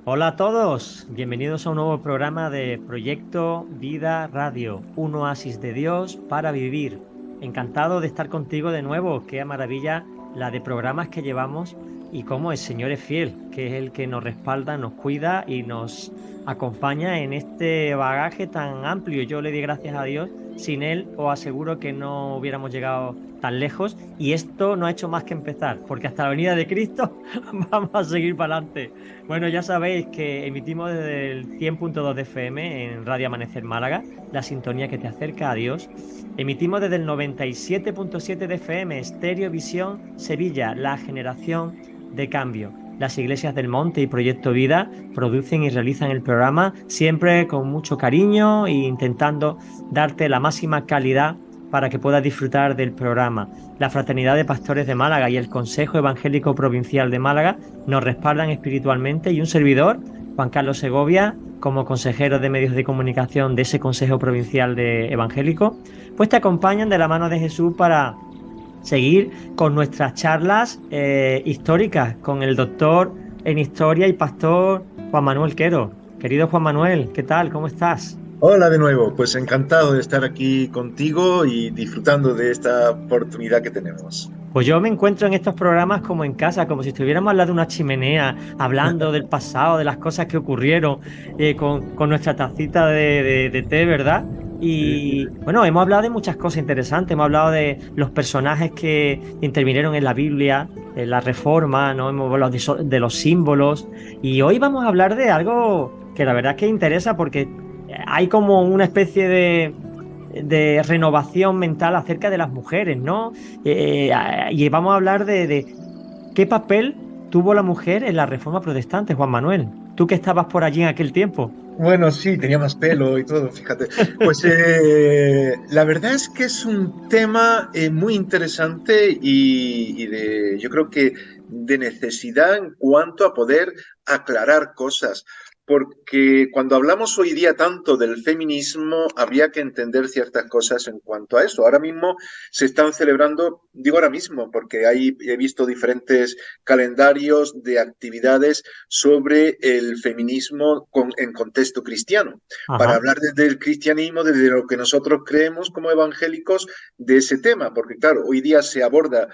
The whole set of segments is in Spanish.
Hola a todos, bienvenidos a un nuevo programa de Proyecto Vida Radio, un oasis de Dios para vivir. Encantado de estar contigo de nuevo, qué maravilla la de programas que llevamos y cómo el Señor es fiel, que es el que nos respalda, nos cuida y nos acompaña en este bagaje tan amplio. Yo le di gracias a Dios, sin Él os aseguro que no hubiéramos llegado tan lejos y esto no ha hecho más que empezar, porque hasta la venida de Cristo vamos a seguir para adelante. Bueno, ya sabéis que emitimos desde el 100.2 de FM en Radio Amanecer Málaga, la sintonía que te acerca a Dios. Emitimos desde el 97.7 de FM, Estéreo Visión Sevilla, la generación de cambio. Las iglesias del Monte y Proyecto Vida producen y realizan el programa siempre con mucho cariño e intentando darte la máxima calidad para que puedas disfrutar del programa. La Fraternidad de Pastores de Málaga y el Consejo Evangélico Provincial de Málaga nos respaldan espiritualmente y un servidor, Juan Carlos Segovia, como consejero de medios de comunicación de ese Consejo Provincial de Evangélico, pues te acompañan de la mano de Jesús para seguir con nuestras charlas históricas con el doctor en historia y pastor Juan Manuel Quero. Querido Juan Manuel, ¿qué tal? ¿Cómo estás? Hola de nuevo, pues encantado de estar aquí contigo y disfrutando de esta oportunidad que tenemos. Pues yo me encuentro en estos programas como en casa, como si estuviéramos al lado de una chimenea, hablando del pasado, de las cosas que ocurrieron, con nuestra tacita de té, ¿verdad? Sí, Y sí. bueno, hemos hablado de muchas cosas interesantes, hemos hablado de los personajes que intervinieron en la Biblia, en la Reforma, ¿no? Hemos hablado de los símbolos, y hoy vamos a hablar de algo que la verdad es que interesa porque hay como una especie de renovación mental acerca de las mujeres, ¿no? Y vamos a hablar de qué papel tuvo la mujer en la Reforma Protestante, Juan Manuel. Tú que estabas por allí en aquel tiempo. Bueno, sí, tenía más pelo y todo, fíjate. Pues la verdad es que es un tema muy interesante yo creo que de necesidad en cuanto a poder aclarar cosas. Porque cuando hablamos hoy día tanto del feminismo, habría que entender ciertas cosas en cuanto a eso. Ahora mismo se están celebrando, digo ahora mismo, porque he visto diferentes calendarios de actividades sobre el feminismo en contexto cristiano, para Ajá. hablar desde el cristianismo, desde lo que nosotros creemos como evangélicos de ese tema, porque claro, hoy día se aborda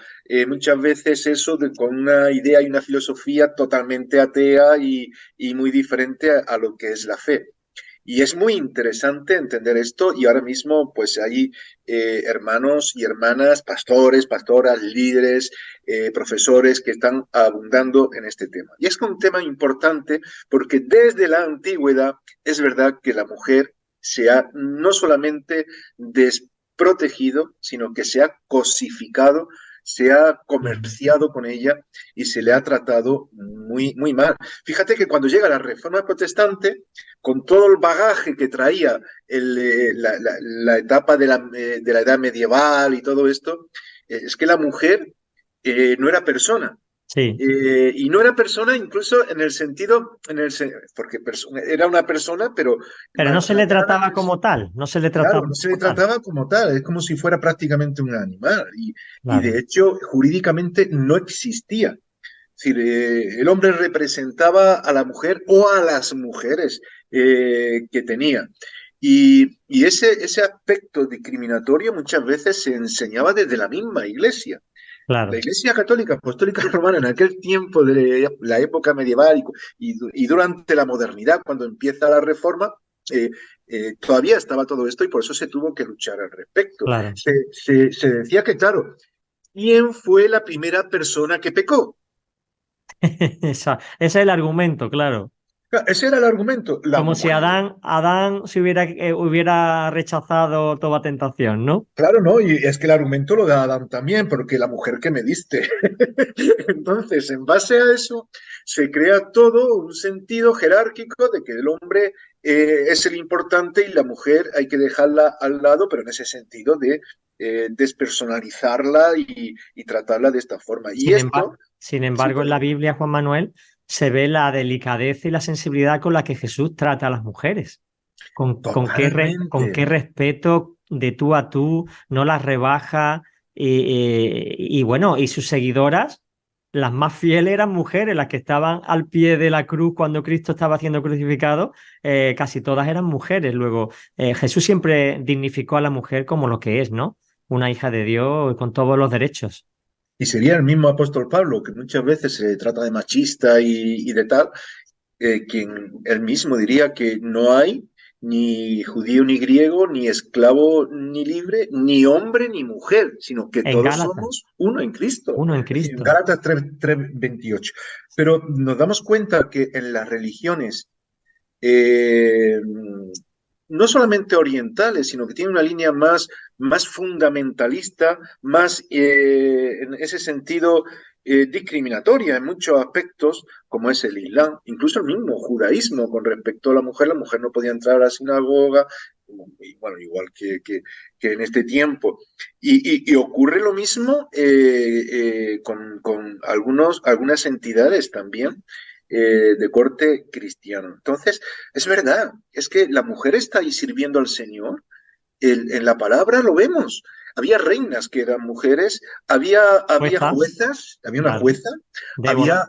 muchas veces eso con una idea y una filosofía totalmente atea y muy diferente a lo que es la fe. Y es muy interesante entender esto y ahora mismo pues hay hermanos y hermanas, pastores, pastoras, líderes, profesores que están abundando en este tema. Y es un tema importante porque desde la antigüedad es verdad que la mujer se ha no solamente desprotegido, sino que se ha cosificado, se ha Ujú. comerciado con ella y se le ha tratado muy, muy mal. Fíjate que cuando llega la Reforma Protestante, con todo el bagaje que traía la etapa de la edad medieval y todo esto, es que la mujer no era persona. Sí, Y no era persona incluso en el sentido, porque era una persona, pero pero no se le maltratada. trataba como tal, no se le Claro, trataba no se le como tal. trataba como tal, es como si fuera prácticamente un animal. Y de Claro. hecho, jurídicamente no existía. Es decir, el hombre representaba a la mujer o a las mujeres que tenía. Y ese aspecto discriminatorio muchas veces se enseñaba desde la misma iglesia. La Claro. Iglesia Católica Apostólica Romana en aquel tiempo de la época medieval y durante la modernidad, cuando empieza la Reforma, eh, todavía estaba todo esto y por eso se tuvo que luchar al respecto. Claro. Se decía que, claro, ¿quién fue la primera persona que pecó? Ese es el argumento, claro. Claro, ese era el argumento, la Como si mujer. Adán se hubiera rechazado toda tentación, ¿no? Claro, ¿no? Y es que el argumento lo da Adán también, porque la mujer que me diste. Entonces, en base a eso, se crea todo un sentido jerárquico de que el hombre es el importante y la mujer hay que dejarla al lado, pero en ese sentido de despersonalizarla y tratarla de esta forma. Y esto, Sin sí, embargo, en la perdón. Biblia, Juan Manuel, se ve la delicadeza y la sensibilidad con la que Jesús trata a las mujeres. Con qué Totalmente. respeto de tú a tú, no las rebaja. Y bueno, y sus seguidoras. las más fieles eran mujeres, las que estaban al pie de la cruz cuando Cristo estaba siendo crucificado, casi todas eran mujeres. Luego, Jesús siempre dignificó a la mujer como lo que es, ¿no? Una hija de Dios con todos los derechos. Y sería el mismo apóstol Pablo, que muchas veces se trata de machista y de tal, quien él mismo diría que no hay ni judío ni griego, ni esclavo ni libre, ni hombre ni mujer, sino que En todos Gálatas, somos uno en Cristo. uno en Es decir, en Cristo. Gálatas 3:28. Pero nos damos cuenta que en las religiones eh, no solamente orientales, sino que tiene una línea más fundamentalista, más en ese sentido discriminatoria en muchos aspectos, como es el Islam, incluso el mismo judaísmo con respecto a la mujer no podía entrar a la sinagoga, y bueno, igual que en este tiempo. Y ocurre lo mismo con algunas entidades también de corte cristiano. Entonces, es verdad, es que la mujer está ahí sirviendo al Señor. En la palabra lo vemos. Había reinas que eran mujeres, había Juezas, juezas, había una claro. jueza, Débora.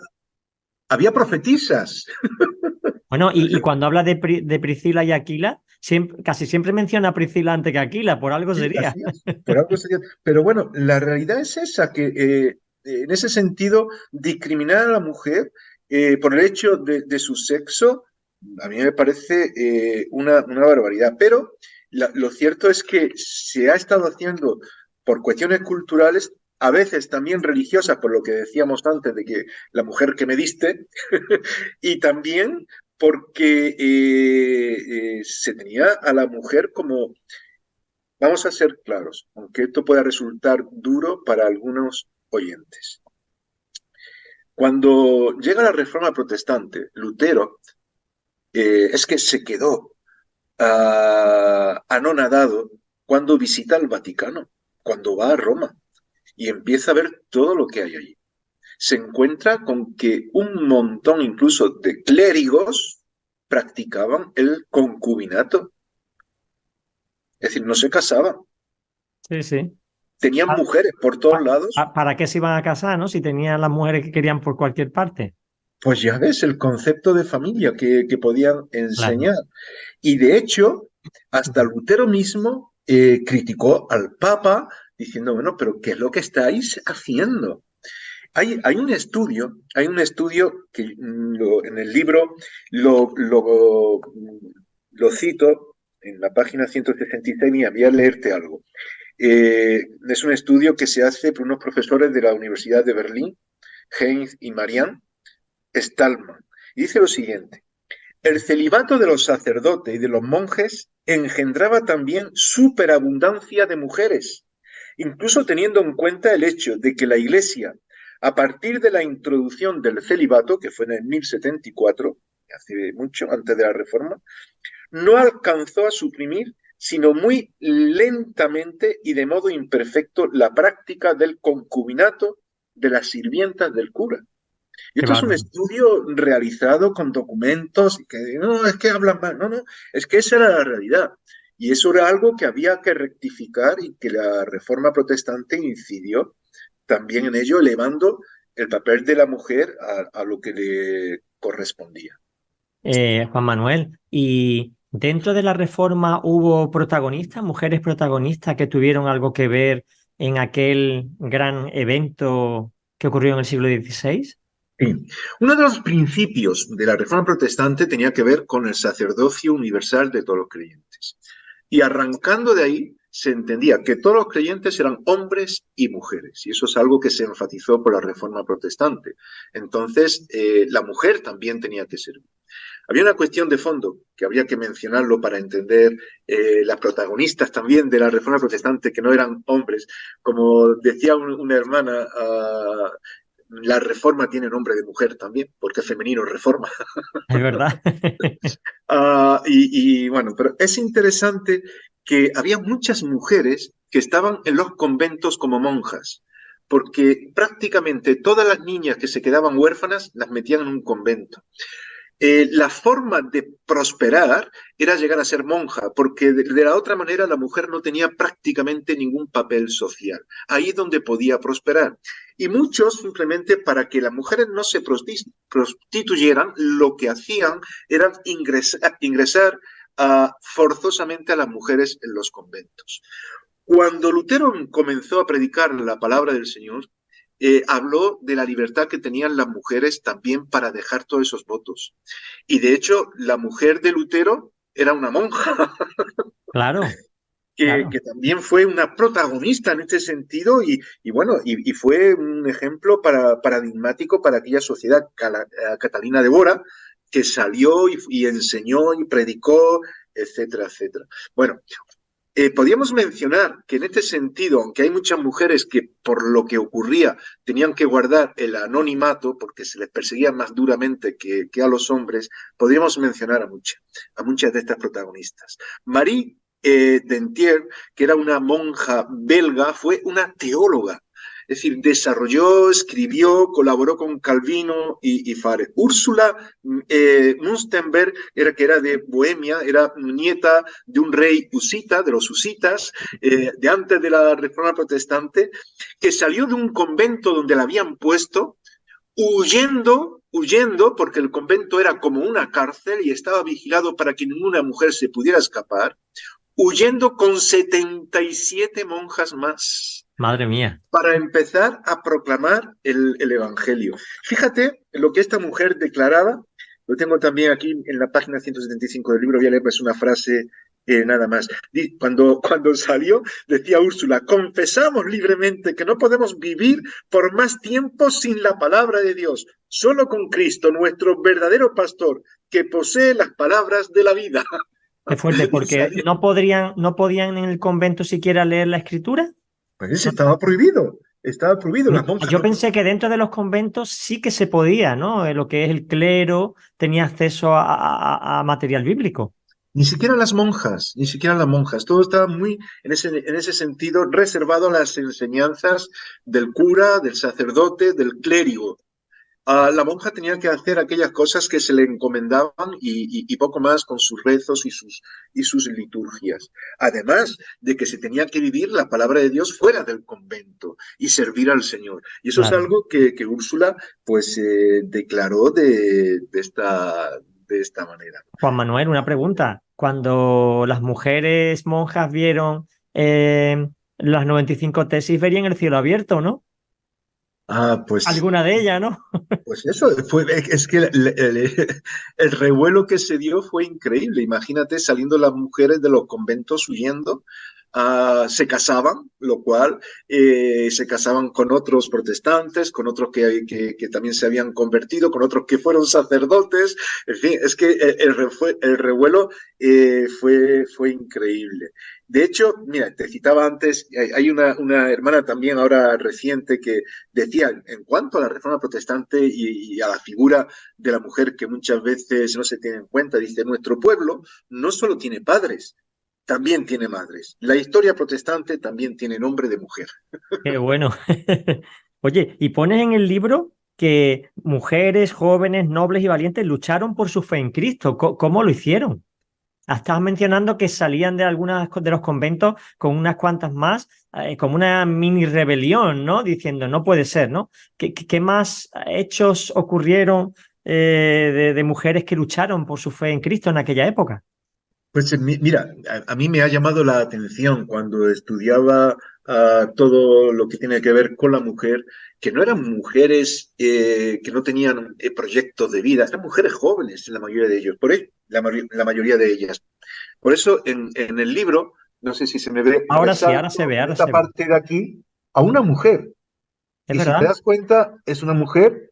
había profetisas. Bueno, y cuando habla de Priscila y Aquila, casi siempre menciona a Priscila antes que a Aquila, por algo Sí, sería. así es. Por algo sería. Pero bueno, la realidad es esa, que en ese sentido, discriminar a la mujer por el hecho de su sexo, a mí me parece una barbaridad. Pero lo cierto es que se ha estado haciendo por cuestiones culturales, a veces también religiosas, por lo que decíamos antes de que la mujer que me diste, y también porque se tenía a la mujer como. Vamos a ser claros, aunque esto pueda resultar duro para algunos oyentes. Cuando llega la Reforma Protestante, Lutero es que se quedó anonadado cuando visita el Vaticano, cuando va a Roma y empieza a ver todo lo que hay allí. Se encuentra con que un montón incluso de clérigos practicaban el concubinato, es decir, no se casaban, Sí, sí. tenían Pa- mujeres por todos lados. ¿Para qué se iban a casar, no? Si tenían las mujeres que querían por cualquier parte. Pues ya ves el concepto de familia que podían Claro. enseñar. Y de hecho, hasta Lutero mismo criticó al Papa diciendo, bueno, pero ¿qué es lo que estáis haciendo? Hay un estudio que en el libro lo cito en la página 166, mira, voy a leerte algo. Es un estudio que se hace por unos profesores de la Universidad de Berlín, Heinz y Marianne Stallman. Y dice lo siguiente: el celibato de los sacerdotes y de los monjes engendraba también superabundancia de mujeres, incluso teniendo en cuenta el hecho de que la Iglesia, a partir de la introducción del celibato, que fue en el 1074, hace mucho, antes de la Reforma, no alcanzó a suprimir, sino muy lentamente y de modo imperfecto, la práctica del concubinato de las sirvientas del cura. Y Qué esto es un bárbaro. estudio realizado con documentos y que no, es que hablan mal, no, no, es que esa era la realidad. Y eso era algo que había que rectificar y que la Reforma Protestante incidió también en ello, elevando el papel de la mujer a lo que le correspondía. Juan Manuel, ¿y dentro de la reforma hubo protagonistas, mujeres protagonistas que tuvieron algo que ver en aquel gran evento que ocurrió en el siglo XVI? Sí. Uno de los principios de la Reforma Protestante tenía que ver con el sacerdocio universal de todos los creyentes. Y arrancando de ahí, se entendía que todos los creyentes eran hombres y mujeres, y eso es algo que se enfatizó por la Reforma Protestante. Entonces, la mujer también tenía que servir. Había una cuestión de fondo que habría que mencionarlo para entender las protagonistas también de la Reforma Protestante, que no eran hombres. Como decía una hermana, la Reforma tiene nombre de mujer también, porque es femenino Reforma. Es verdad. Bueno, pero es interesante que había muchas mujeres que estaban en los conventos como monjas, porque prácticamente todas las niñas que se quedaban huérfanas las metían en un convento. la forma de prosperar era llegar a ser monja, porque de la otra manera la mujer no tenía prácticamente ningún papel social. Ahí es donde podía prosperar. Y muchos, simplemente para que las mujeres no se prostituyeran, lo que hacían era ingresar forzosamente a las mujeres en los conventos. Cuando Lutero comenzó a predicar la palabra del Señor, habló de la libertad que tenían las mujeres también para dejar todos esos votos. Y de hecho, la mujer de Lutero era una monja Claro, que claro. también fue una protagonista en este sentido y bueno, y fue un ejemplo paradigmático para aquella sociedad catalina de Bora que salió y enseñó y predicó, etcétera, etcétera. Bueno, podríamos mencionar que en este sentido, aunque hay muchas mujeres que por lo que ocurría tenían que guardar el anonimato porque se les perseguía más duramente que a los hombres, podríamos mencionar a muchas de estas protagonistas. Marie Dentier, que era una monja belga, fue una teóloga. Es decir, desarrolló, escribió, colaboró con Calvino y Farel. Úrsula Munstenberg, que era de Bohemia, era nieta de un rey husita, de los husitas, de antes de la Reforma Protestante, que salió de un convento donde la habían puesto, huyendo, porque el convento era como una cárcel y estaba vigilado para que ninguna mujer se pudiera escapar, huyendo con 77 monjas más Madre mía. para empezar a proclamar el Evangelio. Fíjate lo que esta mujer declaraba, lo tengo también aquí en la página 175 del libro, voy a leer pues una frase nada más. Cuando salió, decía Úrsula, confesamos libremente que no podemos vivir por más tiempo sin la palabra de Dios, solo con Cristo, nuestro verdadero pastor, que posee las palabras de la vida. Qué fuerte, Y porque salió. no podían en el convento siquiera leer la escritura. Pues No. estaba prohibido, las monjas Yo no. pensé que dentro de los conventos sí que se podía, ¿no? Lo que es el clero tenía acceso a material bíblico. Ni siquiera las monjas, todo estaba muy, en ese sentido, reservado a las enseñanzas del cura, del sacerdote, del clérigo. La monja tenía que hacer aquellas cosas que se le encomendaban y poco más con sus rezos y sus liturgias. Además de que se tenía que vivir la palabra de Dios fuera del convento y servir al Señor. Y eso es Claro. algo que Úrsula pues declaró de esta manera. Juan Manuel, una pregunta. Cuando las mujeres monjas vieron las 95 tesis, verían el cielo abierto, ¿no? Ah, pues Alguna de ellas, ¿no? Pues eso, es que el revuelo que se dio fue increíble. Imagínate saliendo las mujeres de los conventos huyendo, se casaban, lo cual se casaban con otros protestantes, con otros que también se habían convertido, con otros que fueron sacerdotes. En fin, es que el revuelo fue increíble. De hecho, mira, te citaba antes, hay una hermana también ahora reciente que decía, en cuanto a la reforma protestante y a la figura de la mujer que muchas veces no se tiene en cuenta, dice, nuestro pueblo no solo tiene padres, también tiene madres. La historia protestante también tiene nombre de mujer. Qué bueno. Oye, y pones en el libro que mujeres, jóvenes, nobles y valientes lucharon por su fe en Cristo. ¿Cómo lo hicieron? Estabas mencionando que salían de algunas de los conventos con unas cuantas más, como una mini rebelión, ¿no? Diciendo, no puede ser, ¿no? ¿Qué más hechos ocurrieron de mujeres que lucharon por su fe en Cristo en aquella época? Pues mira, a mí me ha llamado la atención cuando estudiaba todo lo que tiene que ver con la mujer, que no eran mujeres que no tenían proyectos de vida, eran mujeres jóvenes, la mayoría de ellos, por ahí, la mayoría de ellas. Por eso en el libro, no sé si se me ve, Ahora sí, ahora se resalto ve, en ahora esta se ve. parte de aquí a una mujer. ¿Es Y si te verdad? das cuenta, es una mujer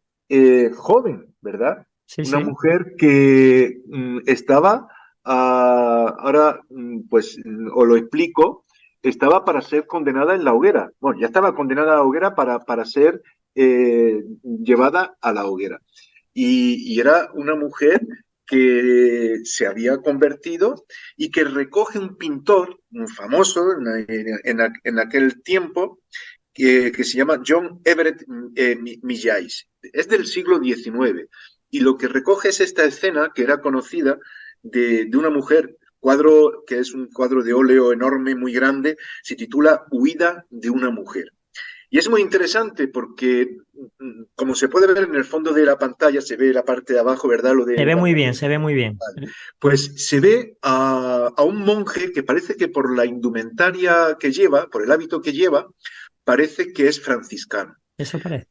joven, ¿verdad? Sí, Una sí. mujer que estaba, ahora pues os lo explico, estaba para ser condenada en la hoguera. Bueno, ya estaba condenada a la hoguera para ser llevada a la hoguera. Y era una mujer que se había convertido y que recoge un pintor, un famoso en aquel tiempo, que se llama John Everett Millais. Es del siglo XIX. y lo que recoge es esta escena que era conocida de una mujer, cuadro que es un cuadro de óleo enorme, muy grande, se titula Huida de una mujer. Y es muy interesante porque, como se puede ver en el fondo de la pantalla, se ve la parte de abajo, ¿verdad? Lo Se de ve la muy bien, mujer. se ve muy bien. Pues se ve a un monje que parece que por la indumentaria que lleva, por el hábito que lleva, parece que es franciscano. Eso parece.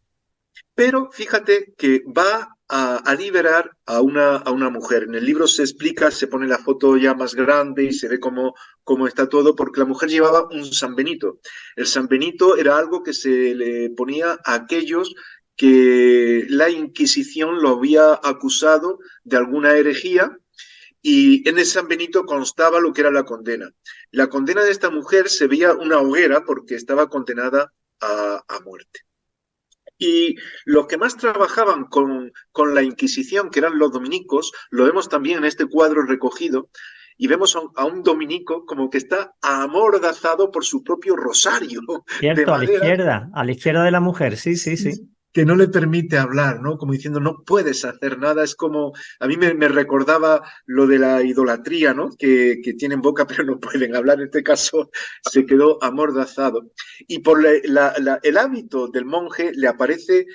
Pero fíjate que va a liberar a una mujer. En el libro se explica, se pone la foto ya más grande y se ve cómo está todo, porque la mujer llevaba un San Benito. El San Benito era algo que se le ponía a aquellos que la Inquisición lo había acusado de alguna herejía, y en ese San Benito constaba lo que era la condena. La condena de esta mujer se veía una hoguera porque estaba condenada a muerte. Y los que más trabajaban con la Inquisición, que eran los dominicos, lo vemos también en este cuadro recogido, y vemos a un dominico como que está amordazado por su propio rosario de Cierto, madera, a la izquierda de la mujer, sí, sí, sí. que no le permite hablar, ¿no? Como diciendo, no puedes hacer nada. Es como, a mí me recordaba lo de la idolatría, ¿no? Que tienen boca pero no pueden hablar. En este caso se quedó amordazado. Y por el hábito del monje le aparece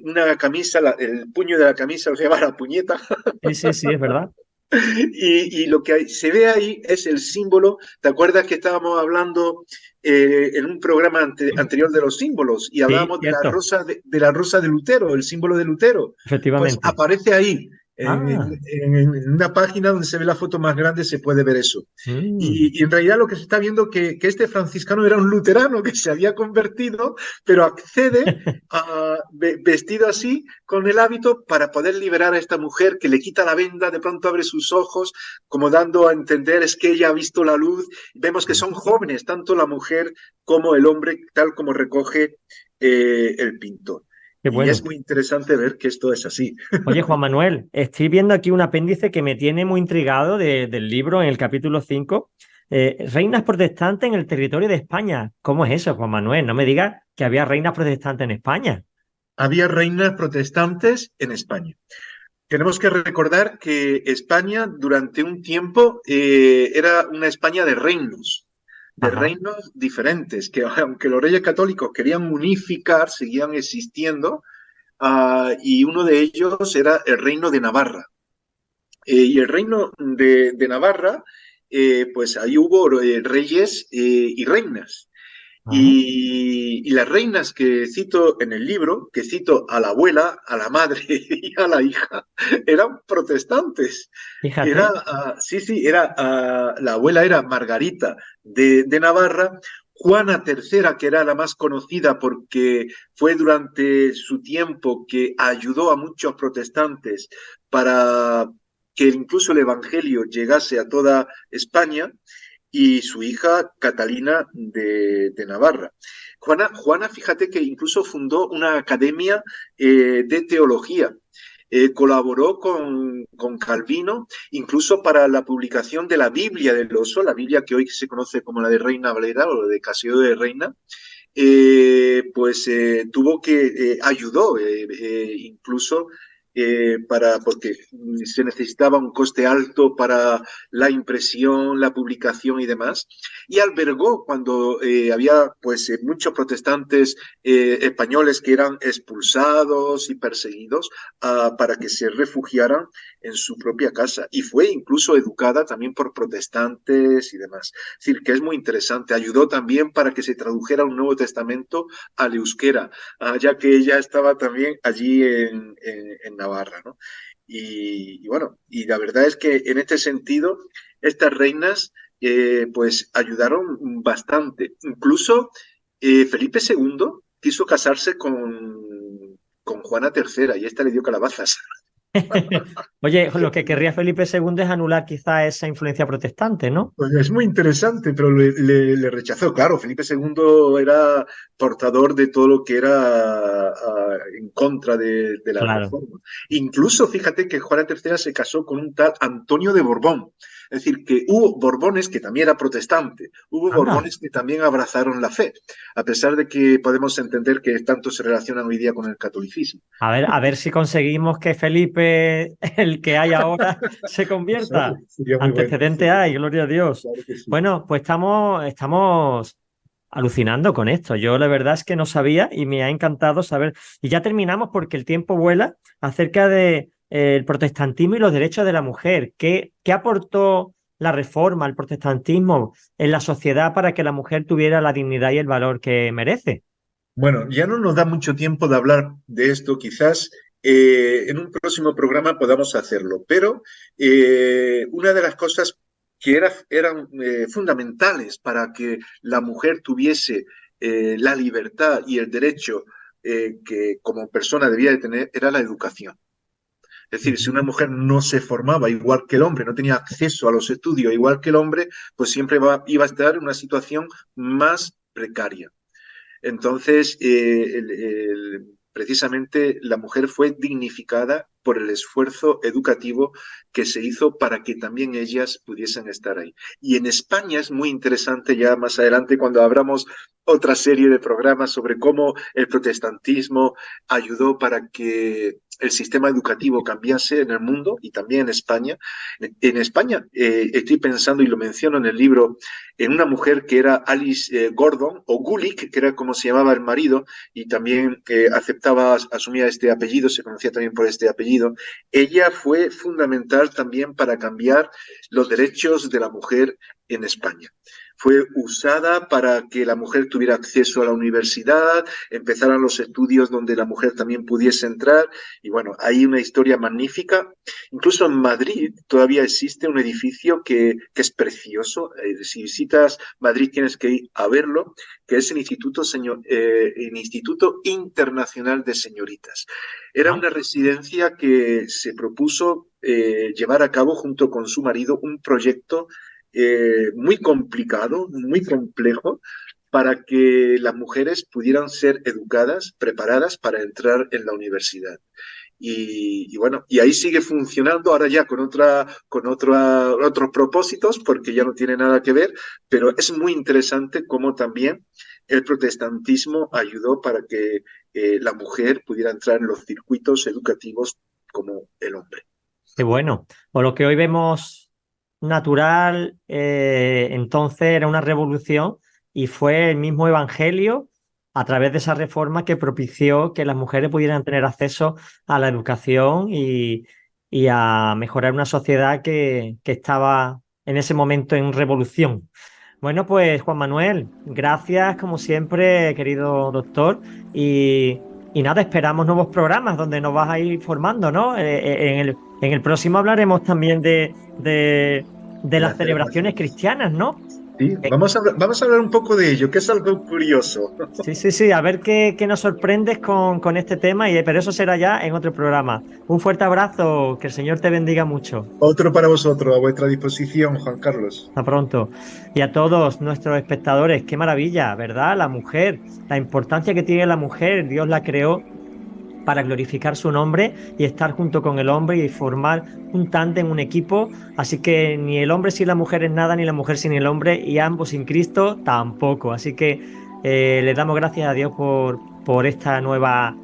una camisa, el puño de la camisa, o sea, la puñeta. Sí, sí, sí, es verdad. Y lo que se ve ahí es el símbolo. ¿Te acuerdas que estábamos hablando en un programa anterior de los símbolos y Sí, hablábamos cierto, de la rosa de Lutero, el símbolo de Lutero? Pues efectivamente. aparece ahí. Ah, En una página donde se ve la foto más grande se puede ver eso. mm. Y en realidad lo que se está viendo que este franciscano era un luterano que se había convertido, pero accede vestido así con el hábito para poder liberar a esta mujer que le quita la venda, de pronto abre sus ojos, como dando a entender es que ella ha visto la luz. Vemos que son jóvenes, tanto la mujer como el hombre, tal como recoge el pintor. Qué Y es bueno. muy interesante ver que esto es así. Oye, Juan Manuel, estoy viendo aquí un apéndice que me tiene muy intrigado del libro en el capítulo 5. Reinas protestantes en el territorio de España. ¿Cómo es eso, Juan Manuel? No me digas que había reinas protestantes en España. Había reinas protestantes en España. Tenemos que recordar que España durante un tiempo era una España de Ajá. reinos diferentes, que aunque los reyes católicos querían unificar, seguían existiendo, y uno de ellos era el reino de Navarra. Y el reino de Navarra, pues ahí hubo reyes y reinas. Ah, Y las reinas que cito en el libro, que cito a la abuela, a la madre y a la hija, eran protestantes. Era, fíjate. sí, sí, era, la abuela era Margarita de Navarra, Juana III, que era la más conocida porque fue durante su tiempo que ayudó a muchos protestantes para que incluso el Evangelio llegase a toda España, y su hija Catalina de Navarra. Juana, fíjate que incluso fundó una academia de teología. Colaboró con Calvino, incluso para la publicación de la Biblia del Oso, la Biblia que hoy se conoce como la de Reina Valera o la de Casio de Reina. Pues tuvo que, ayudó incluso porque se necesitaba un coste alto para la impresión, la publicación y demás, y albergó cuando había pues muchos protestantes españoles que eran expulsados y perseguidos para que se refugiaran en su propia casa, y fue incluso educada también por protestantes y demás. Es decir, que es muy interesante. Ayudó también para que se tradujera un Nuevo Testamento al euskera, ya que ella estaba también allí en Navarra, ¿no? Y, bueno, y la verdad es que en este sentido, estas reinas pues ayudaron bastante. Incluso Felipe II quiso casarse con Juana III y esta le dio calabazas. Oye, lo que querría Felipe II es anular quizá esa influencia protestante, ¿no? Pues es muy interesante, pero le rechazó. Claro, Felipe II era portador de todo lo que era en contra de la Claro. reforma. Incluso, fíjate que Juana III se casó con un tal Antonio de Borbón. Es decir, que hubo Borbones que también era protestante, hubo Borbones que también abrazaron la fe, a pesar de que podemos entender que tanto se relacionan hoy día con el catolicismo. A ver si conseguimos que Felipe, el que hay ahora, se convierta. Sería muy bueno. Antecedente hay, gloria a Dios. Claro que sí. Bueno, pues estamos alucinando con esto. Yo la verdad es que no sabía y me ha encantado saber. Y ya terminamos porque el tiempo vuela acerca de el protestantismo y los derechos de la mujer. ¿Qué aportó la reforma, el protestantismo en la sociedad para que la mujer tuviera la dignidad y el valor que merece? Bueno, ya no nos da mucho tiempo de hablar de esto, quizás en un próximo programa podamos hacerlo, pero una de las cosas que eran fundamentales para que la mujer tuviese la libertad y el derecho que como persona debía de tener era la educación. Es decir, si una mujer no se formaba igual que el hombre, no tenía acceso a los estudios igual que el hombre, pues siempre iba a estar en una situación más precaria. Entonces, precisamente la mujer fue dignificada por el esfuerzo educativo que se hizo para que también ellas pudiesen estar ahí. Y en España es muy interesante, ya más adelante cuando abramos otra serie de programas sobre cómo el protestantismo ayudó para que el sistema educativo cambiase en el mundo y también en España. En España estoy pensando, y lo menciono en el libro, en una mujer que era Alice Gordon, o Gulick, que era como se llamaba el marido, y también asumía este apellido, se conocía también por este apellido. Ella fue fundamental también para cambiar los derechos de la mujer en España. Fue usada para que la mujer tuviera acceso a la universidad, empezaran los estudios donde la mujer también pudiese entrar, y bueno, hay una historia magnífica. Incluso en Madrid todavía existe un edificio que es precioso. Si visitas Madrid tienes que ir a verlo, que es el Instituto Internacional de Señoritas. Era una residencia que se propuso llevar a cabo junto con su marido un proyecto muy complicado, muy complejo, para que las mujeres pudieran ser educadas, preparadas para entrar en la universidad. Y bueno, y ahí sigue funcionando, ahora ya con otros propósitos, porque ya no tiene nada que ver, pero es muy interesante cómo también el protestantismo ayudó para que la mujer pudiera entrar en los circuitos educativos como el hombre. Qué bueno. O lo que hoy vemos natural, entonces era una revolución y fue el mismo Evangelio a través de esa reforma que propició que las mujeres pudieran tener acceso a la educación y a mejorar una sociedad que estaba en ese momento en revolución. Bueno, pues Juan Manuel, gracias como siempre, querido doctor, y nada, esperamos nuevos programas donde nos vas a ir formando, ¿no? En el próximo hablaremos también de las celebraciones cristianas, ¿no? Sí, vamos a hablar un poco de ello, que es algo curioso. Sí, a ver qué nos sorprendes con este tema, pero eso será ya en otro programa. Un fuerte abrazo, que el Señor te bendiga mucho. Otro para vosotros, a vuestra disposición, Juan Carlos. Hasta pronto. Y a todos nuestros espectadores, qué maravilla, ¿verdad? La mujer, la importancia que tiene la mujer, Dios la creó para glorificar su nombre y estar junto con el hombre y formar un tándem, un equipo. Así que ni el hombre sin la mujer es nada, ni la mujer sin el hombre, y ambos sin Cristo tampoco. Así que le damos gracias a Dios por esta nueva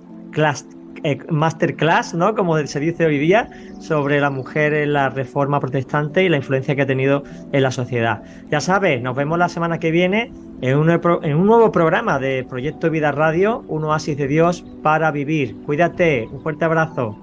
masterclass, ¿no? Como se dice hoy día, sobre la mujer en la reforma protestante y la influencia que ha tenido en la sociedad. Ya sabes, nos vemos la semana que viene en un nuevo programa de Proyecto Vida Radio, un oasis de Dios para vivir. Cuídate, un fuerte abrazo.